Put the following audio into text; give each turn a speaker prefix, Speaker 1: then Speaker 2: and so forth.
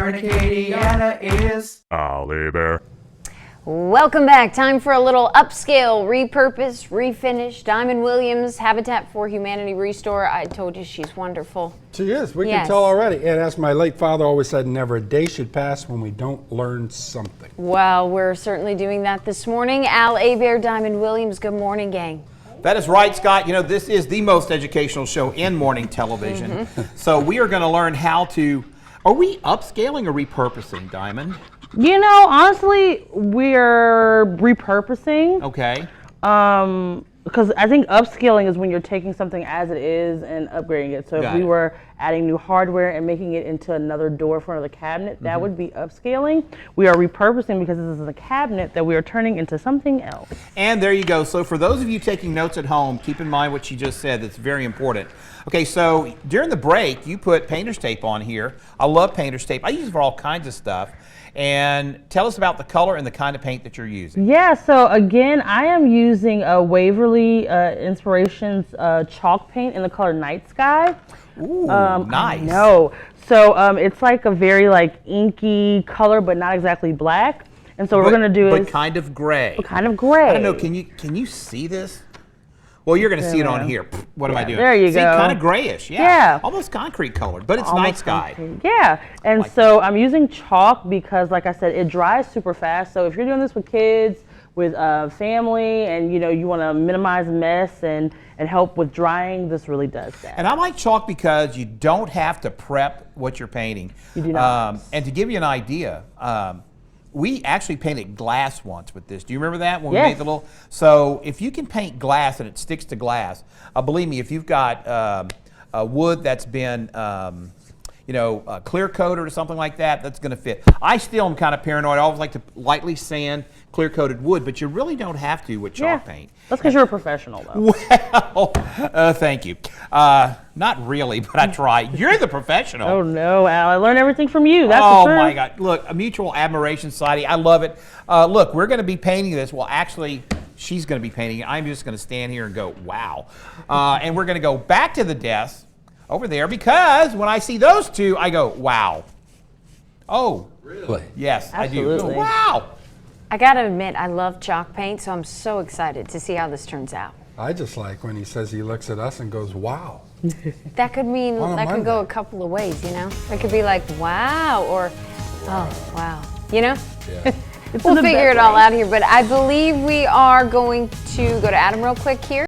Speaker 1: Aaron and Katie, Anna is
Speaker 2: Ollie Bear.
Speaker 3: Welcome back. Time for a little upscale, repurpose, refinish. Diamond Williams, Habitat for Humanity ReStore. I told you she's wonderful.
Speaker 4: She is. We
Speaker 3: Yes.
Speaker 4: can tell already. And as my late father always said, never a day should pass when we don't learn something.
Speaker 3: Well, we're certainly doing that this morning. Al Abear, Diamond Williams, good morning, gang.
Speaker 5: That is right, Scott. You know, this is the most educational show in morning television. So we are going to learn how to, are we upscaling or repurposing, Diamond?
Speaker 6: You know, honestly, we're repurposing.
Speaker 5: Okay.
Speaker 6: Because I think upscaling is when you're taking something as it is and upgrading it. So if we were adding new hardware and making it into another door for another cabinet, that would be upscaling. We are repurposing because this is a cabinet that we are turning into something else.
Speaker 5: And there you go. So for those of you taking notes at home, keep in mind what she just said. That's very important. Okay, so during the break, you put painter's tape on here. I love painter's tape. I use it for all kinds of stuff. And tell us about the color and the kind of paint that you're using.
Speaker 6: Yeah, so again, I am using a Waverly Inspirations chalk paint in the color Night Sky.
Speaker 5: Ooh, nice.
Speaker 6: No, so it's like a very inky color, but not exactly black. And so what we're gonna do is
Speaker 5: kind of gray.
Speaker 6: Kind of gray.
Speaker 5: I don't know. Can you see this? Well, you're going to see it on here. What am I doing?
Speaker 6: There you go.
Speaker 5: Kind of grayish. Yeah. Almost concrete colored, but it's night sky.
Speaker 6: Yeah. And so I'm using chalk because, like I said, it dries super fast. So if you're doing this with kids, with family, and you want to minimize mess and help with drying, this really does that.
Speaker 5: And I like chalk because you don't have to prep what you're painting.
Speaker 6: You do not.
Speaker 5: And to give you an idea, we actually painted glass once with this. Do you remember that when we
Speaker 6: Yes.
Speaker 5: made the little? So if you can paint glass and it sticks to glass, believe me, if you've got wood that's been clear coated or something like that, that's going to fit. I still am kind of paranoid. I always like to lightly sand clear coated wood, but you really don't have to with chalk paint.
Speaker 6: That's because you're a professional, though.
Speaker 5: Well, thank you. Not really, but I try. You're the professional.
Speaker 6: Oh no, Al! I learned everything from you. That's
Speaker 5: oh
Speaker 6: the truth.
Speaker 5: my God! Look, a mutual admiration society. I love it. Look, we're going to be painting this. Well, actually, she's going to be painting it. I'm just going to stand here and go, wow. And we're going to go back to the desk over there because when I see those two, I go, wow. Oh,
Speaker 4: Really?
Speaker 5: yes,
Speaker 6: Absolutely.
Speaker 5: I do. Wow.
Speaker 3: I gotta admit, I love chalk paint, so I'm so excited to see how this turns out.
Speaker 4: I just like when he says he looks at us and goes, wow.
Speaker 3: That could mean,
Speaker 4: On a
Speaker 3: that could go
Speaker 4: Monday.
Speaker 3: a couple of ways, It could be like, wow, or, oh, wow,
Speaker 4: Yeah.
Speaker 3: We'll figure it all out here, but I believe we are going to go to Adam real quick here.